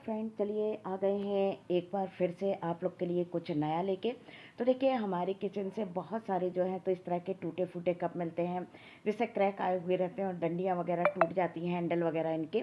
Friend, चलिए आ गए हैं एक बार फिर से आप लोग के लिए कुछ नया लेके। तो देखिए हमारे किचन से बहुत सारे जो हैं तो इस तरह के टूटे फूटे कप मिलते हैं, जिससे क्रैक आए हुए रहते हैं और डंडियाँ वगैरह टूट जाती हैं, हैंडल वगैरह इनके।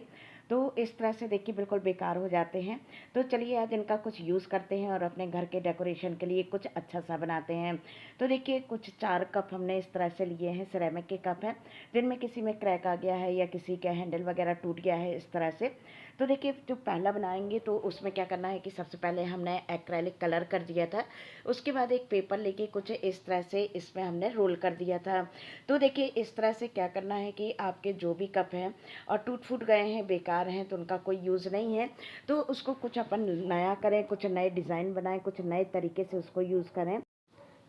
तो इस तरह से देखिए बिल्कुल बेकार हो जाते हैं। तो चलिए आज इनका कुछ यूज़ करते हैं और अपने घर के डेकोरेशन के लिए कुछ अच्छा सा बनाते हैं। तो देखिए कुछ 4 कप हमने इस तरह से लिए हैं, सिरेमिक के कप हैं, जिनमें किसी में क्रैक आ गया है या किसी का हैंडल वगैरह टूट गया है इस तरह से। तो देखिए जो पहला बनाएंगे तो उसमें क्या करना है कि सबसे पहले हमने एक्रेलिक कलर कर दिया था। उसके बाद एक पेपर लेके कुछ इस तरह से इसमें हमने रोल कर दिया था। तो देखिए इस तरह से क्या करना है कि आपके जो भी कप हैं और टूट फूट गए हैं, बेकार हैं, तो उनका कोई यूज़ नहीं है, तो उसको कुछ अपन नया करें, कुछ नए डिज़ाइन बनाएं, कुछ नए तरीके से उसको यूज़ करें,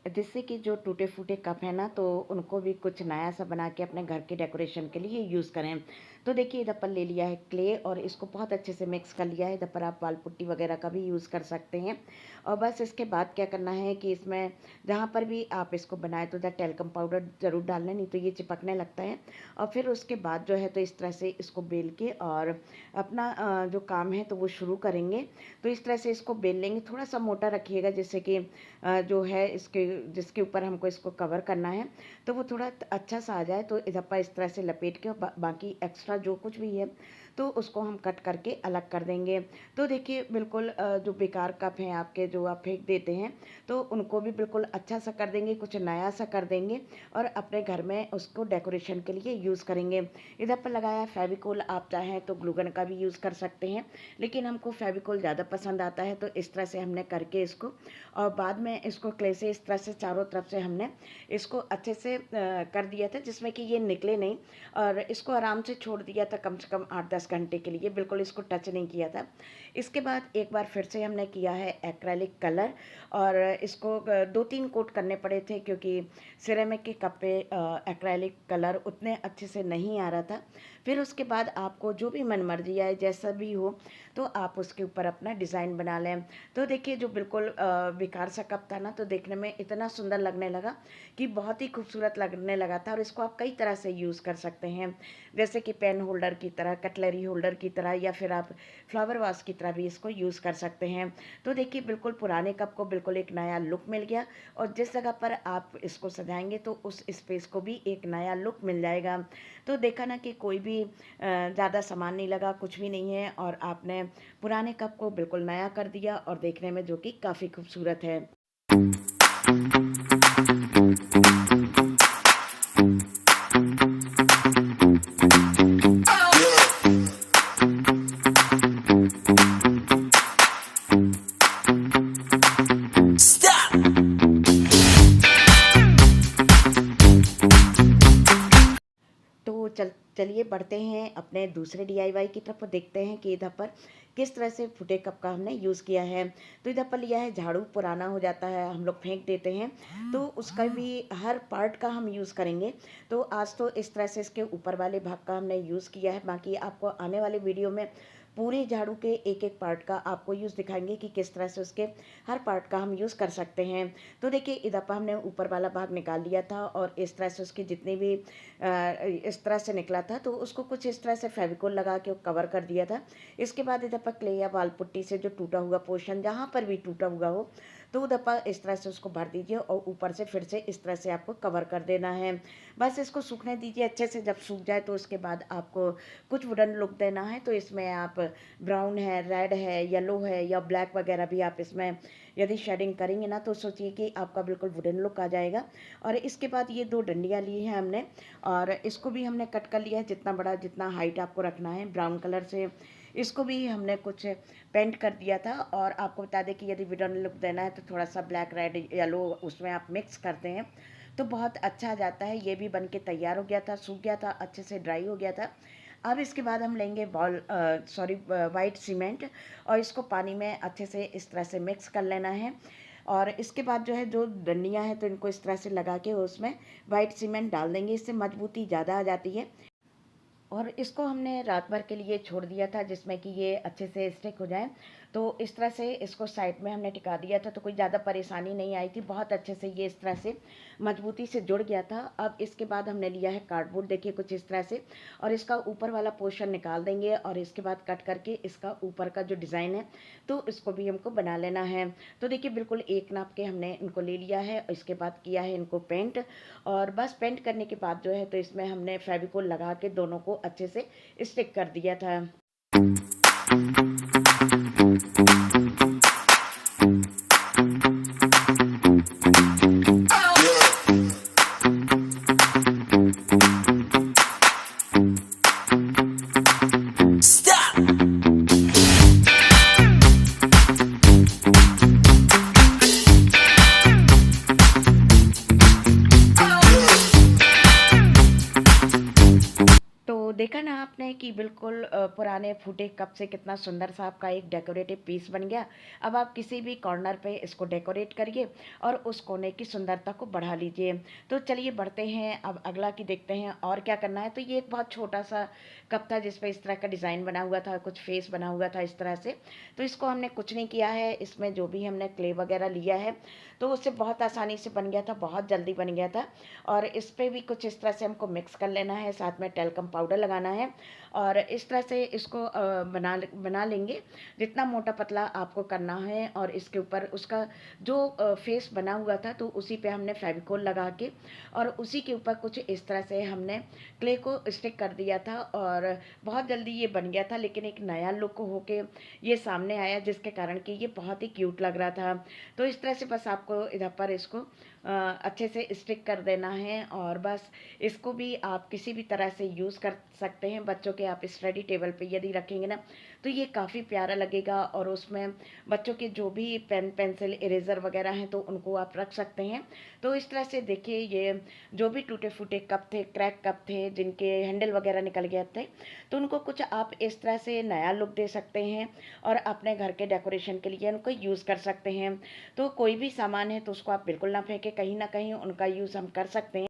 जिससे कि जो टूटे फूटे कप हैं ना तो उनको भी कुछ नया सा बना के अपने घर के डेकोरेशन के लिए यूज़ करें। तो देखिए इधर पर ले लिया है क्ले और इसको बहुत अच्छे से मिक्स कर लिया है। इधर पर आप वाल पुट्टी वगैरह का भी यूज़ कर सकते हैं। और बस इसके बाद क्या करना है कि इसमें जहाँ पर भी आप इसको बनाए तो उधर टेल्कम पाउडर ज़रूर डालना, नहीं तो ये चिपकने लगता है। और फिर उसके बाद जो है तो इस तरह से इसको बेल के और अपना जो काम है तो वो शुरू करेंगे। तो इस तरह से इसको बेल लेंगे, थोड़ा सा मोटा रखिएगा, जिससे कि जो है इसके जिसके ऊपर हमको इसको कवर करना है तो वो थोड़ा अच्छा सा आ जाए। तो इधर पर इस तरह से लपेट के बाकी एक्स्ट्रा जो कुछ भी है तो उसको हम कट करके अलग कर देंगे। तो देखिए बिल्कुल जो बेकार कप हैं आपके, जो आप फेंक देते हैं, तो उनको भी बिल्कुल अच्छा सा कर देंगे, कुछ नया सा कर देंगे और अपने घर में उसको डेकोरेशन के लिए यूज़ करेंगे। इधर पर लगाया फेविकोल, आप चाहें तो ग्लूगन का भी यूज़ कर सकते हैं, लेकिन हमको फेविकोल ज़्यादा पसंद आता है। तो इस तरह से हमने करके इसको और बाद में इसको क्ले से इस तरह से चारों तरफ से हमने इसको अच्छे से कर दिया था, जिसमें कि ये निकले नहीं। और इसको आराम से छोड़ दिया था कम से कम 8-10 घंटे के लिए, बिल्कुल इसको टच नहीं किया था। इसके बाद एक बार फिर से हमने किया है एक्रेलिक कलर और इसको 2-3 कोट करने पड़े थे, क्योंकि सिरेमिक के कप पे एक्रेलिक कलर उतने अच्छे से नहीं आ रहा था। फिर उसके बाद आपको जो भी मन मर्जी आए, जैसा भी हो, तो आप उसके ऊपर अपना डिज़ाइन बना लें। तो देखिए जो बिल्कुल बेकार सा कप था ना, तो देखने में इतना सुंदर लगने लगा कि बहुत ही खूबसूरत लगने लगा था। और इसको आप कई तरह से यूज़ कर सकते हैं, जैसे कि पेन होल्डर की तरह, कटलरी होल्डर की तरह, या फिर आप फ्लावर वास की तरह भी इसको यूज़ कर सकते हैं। तो देखिए बिल्कुल पुराने कप को बिल्कुल एक नया लुक मिल गया और जिस जगह पर आप इसको सजाएंगे तो उस स्पेस को भी एक नया लुक मिल जाएगा। तो देखा ना कि कोई भी ज़्यादा सामान नहीं लगा, कुछ भी नहीं है, और आपने पुराने कप को बिल्कुल नया कर दिया और देखने में जो कि काफ़ी खूबसूरत है। तो चलिए बढ़ते हैं अपने दूसरे डीआईवाई की तरफ और देखते हैं कि इधर पर किस तरह से फुटे कप का हमने यूज़ किया है। तो इधर पर लिया है झाड़ू, पुराना हो जाता है, हम लोग फेंक देते हैं, तो उसका भी हर पार्ट का हम यूज़ करेंगे। तो आज तो इस तरह से इसके ऊपर वाले भाग का हमने यूज़ किया है, बाकी आपको आने वाले वीडियो में पूरे झाड़ू के एक एक पार्ट का आपको यूज़ दिखाएंगे कि किस तरह से उसके हर पार्ट का हम यूज़ कर सकते हैं। तो देखिए इधर पर हमने ऊपर वाला भाग निकाल लिया था और इस तरह से उसके जितने भी इस तरह से निकला था तो उसको कुछ इस तरह से फेविकोल लगा के कवर कर दिया था। इसके बाद इधर पर क्ले या वाल पुट्टी से जो टूटा हुआ पोर्शन, जहाँ पर भी टूटा हुआ हो, तो उधर पर इस तरह से उसको भर दीजिए और ऊपर से फिर से इस तरह से आपको कवर कर देना है। बस इसको सूखने दीजिए अच्छे से। जब सूख जाए तो उसके बाद आपको कुछ वुडन लुक देना है, तो इसमें आप ब्राउन है, रेड है, येलो है या ब्लैक वगैरह भी आप इसमें यदि शेडिंग करेंगे ना, तो सोचिए कि आपका बिल्कुल वुडन लुक आ जाएगा। और इसके बाद ये 2 डंडियाँ ली हैं हमने और इसको भी हमने कट कर लिया है, जितना बड़ा जितना हाइट आपको रखना है, ब्राउन कलर से इसको भी हमने कुछ पेंट कर दिया था। और आपको बता दें कि यदि वुडन लुक देना है तो थोड़ा सा ब्लैक, रेड, येलो उसमें आप मिक्स करते हैं तो बहुत अच्छा आ जाता है। ये भी बन के तैयार हो गया था, सूख गया था, अच्छे से ड्राई हो गया था। अब इसके बाद हम लेंगे वाइट सीमेंट और इसको पानी में अच्छे से इस तरह से मिक्स कर लेना है। और इसके बाद जो है जो डंडियाँ हैं तो इनको इस तरह से लगा के उसमें वाइट सीमेंट डाल देंगे, इससे मजबूती ज़्यादा आ जाती है। और इसको हमने रात भर के लिए छोड़ दिया था, जिसमें कि ये अच्छे से स्टिक हो जाए। तो इस तरह से इसको साइड में हमने टिका दिया था, तो कोई ज़्यादा परेशानी नहीं आई थी। बहुत अच्छे से ये इस तरह से मजबूती से जुड़ गया था। अब इसके बाद हमने लिया है कार्डबोर्ड, देखिए कुछ इस तरह से, और इसका ऊपर वाला पोर्शन निकाल देंगे और इसके बाद कट करके इसका ऊपर का जो डिज़ाइन है तो इसको भी हमको बना लेना है। तो देखिए बिल्कुल एक नाप के हमने इनको ले लिया है और इसके बाद किया है इनको पेंट। और बस पेंट करने के बाद जो है तो इसमें हमने फेविकोल लगा के दोनों को अच्छे से स्टिक कर दिया था। तो देखा ना आपने कि बिल्कुल पुराने फूटे कप से कितना सुंदर सा आपका एक डेकोरेटिव पीस बन गया। अब आप किसी भी कॉर्नर पे इसको डेकोरेट करिए और उस कोने की सुंदरता को बढ़ा लीजिए। तो चलिए बढ़ते हैं, अब अगला की देखते हैं और क्या करना है। तो ये एक बहुत छोटा सा कप था जिस पे इस तरह का डिज़ाइन बना हुआ था, कुछ फेस बना हुआ था इस तरह से। तो इसको हमने कुछ नहीं किया है, इसमें जो भी हमने क्ले वगैरह लिया है तो उससे बहुत आसानी से बन गया था, बहुत जल्दी बन गया था। और इस पे भी कुछ इस तरह से हमको मिक्स कर लेना है, साथ में टेल्कम पाउडर लगाना है और इस तरह से इसको बना लेंगे जितना मोटा पतला आपको करना है। और इसके ऊपर उसका जो फेस बना हुआ था तो उसी पे हमने फेविकोल लगा के और उसी के ऊपर कुछ इस तरह से हमने क्ले को स्टिक कर दिया था और बहुत जल्दी ये बन गया था। लेकिन एक नया लुक होके ये सामने आया जिसके कारण कि ये बहुत ही क्यूट लग रहा था। तो इस तरह से बस आपको इधर पर इसको अच्छे से स्टिक कर देना है और बस इसको भी आप किसी भी तरह से यूज़ कर सकते हैं। बच्चों के आप स्टडी टेबल पे यदि रखेंगे ना तो ये काफ़ी प्यारा लगेगा और उसमें बच्चों के जो भी पेन पेंसिल इरेज़र वगैरह हैं तो उनको आप रख सकते हैं। तो इस तरह से देखिए ये जो भी टूटे फूटे कप थे, क्रैक कप थे जिनके हैंडल वगैरह निकल गए थे, तो उनको कुछ आप इस तरह से नया लुक दे सकते हैं और अपने घर के डेकोरेशन के लिए उनको यूज़ कर सकते हैं। तो कोई भी सामान है तो उसको आप बिल्कुल ना फेंकें, कहीं ना कहीं उनका यूज़ हम कर सकते हैं।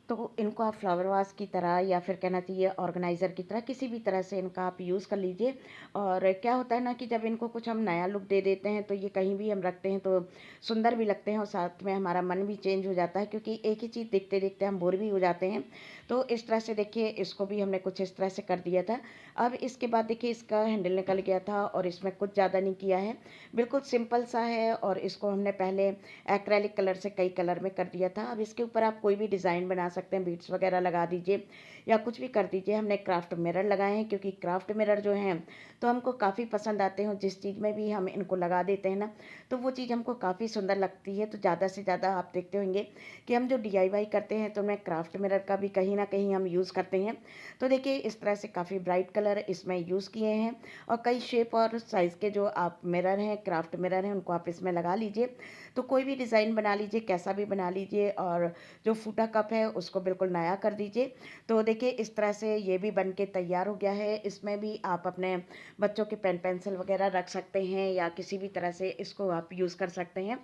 तो इनको आप फ्लावर वास की तरह या फिर कहना चाहिए ऑर्गेनाइज़र की तरह किसी भी तरह से इनका आप यूज़ कर लीजिए। और क्या होता है ना कि जब इनको कुछ हम नया लुक दे देते हैं तो ये कहीं भी हम रखते हैं तो सुंदर भी लगते हैं और साथ में हमारा मन भी चेंज हो जाता है, क्योंकि एक ही चीज़ देखते देखते हम बोर भी हो जाते हैं। तो इस तरह से देखिए इसको भी हमने कुछ इस तरह से कर दिया था। अब इसके बाद देखिए इसका हैंडल निकल गया था और इसमें कुछ ज़्यादा नहीं किया है, बिल्कुल सिंपल सा है। और इसको हमने पहले एक्रेलिक कलर से कई कलर में कर दिया था। अब इसके ऊपर आप कोई भी डिज़ाइन बना सकते हैं, बीड्स वगैरह लगा दीजिए या कुछ भी कर दीजिए। हमने क्राफ्ट मिरर लगाए हैं क्योंकि क्राफ्ट मिरर जो हैं तो हमको काफ़ी पसंद आते हैं। जिस चीज़ में भी हम इनको लगा देते हैं ना तो वो चीज़ हमको काफ़ी सुंदर लगती है। तो ज़्यादा से ज़्यादा आप देखते होंगे कि हम जो DIY करते हैं तो मैं क्राफ्ट मिरर का भी कहीं ना कहीं हम यूज़ करते हैं। तो देखिए इस तरह से काफ़ी ब्राइट कलर इसमें यूज़ किए हैं और कई शेप और साइज़ के जो आप मिरर हैं, क्राफ्ट मिरर हैं, उनको आप इसमें लगा लीजिए। तो कोई भी डिज़ाइन बना लीजिए, कैसा भी बना लीजिए और जो फूटा कप है उसको बिल्कुल नया कर दीजिए। तो देखिए इस तरह से ये भी बन के तैयार हो गया है। इसमें भी आप अपने बच्चों के पेन पेंसिल वगैरह रख सकते हैं या किसी भी तरह से इसको आप यूज़ कर सकते हैं।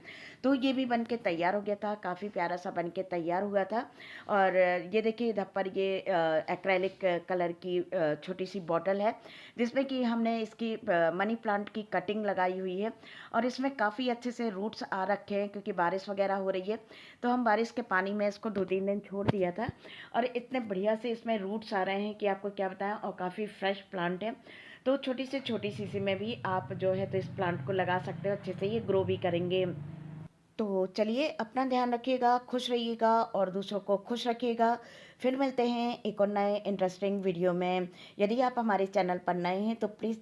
तो ये भी बन के तैयार हो गया था, काफ़ी प्यारा सा बन के तैयार हुआ था। और ये देखिए इधर पर ये एक्रेलिक कलर की छोटी सी बॉटल है जिसमें कि हमने इसकी मनी प्लांट की कटिंग लगाई हुई है और इसमें काफ़ी अच्छे से रूट्स आ रखे हैं क्योंकि बारिश वगैरह हो रही है। तो हम बारिश के पानी में इसको 2-3 दिन छोड़ दिया था और इतने बढ़िया से इसमें रूट्स आ रहे हैं कि आपको क्या बताएं। और काफ़ी फ्रेश प्लांट है। तो छोटी से छोटी सी में भी आप जो है तो इस प्लांट को लगा सकते हो, अच्छे से ये ग्रो भी करेंगे। तो चलिए अपना ध्यान रखिएगा, खुश रहिएगा और दूसरों को खुश रखिएगा। फिर मिलते हैं एक और नए इंटरेस्टिंग वीडियो में। यदि आप हमारे चैनल पर नए हैं तो प्लीज़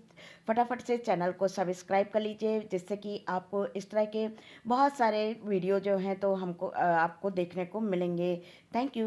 फटाफट से चैनल को सब्सक्राइब कर लीजिए, जिससे कि आपको इस तरह के बहुत सारे वीडियो जो हैं तो हमको आपको देखने को मिलेंगे। Thank you.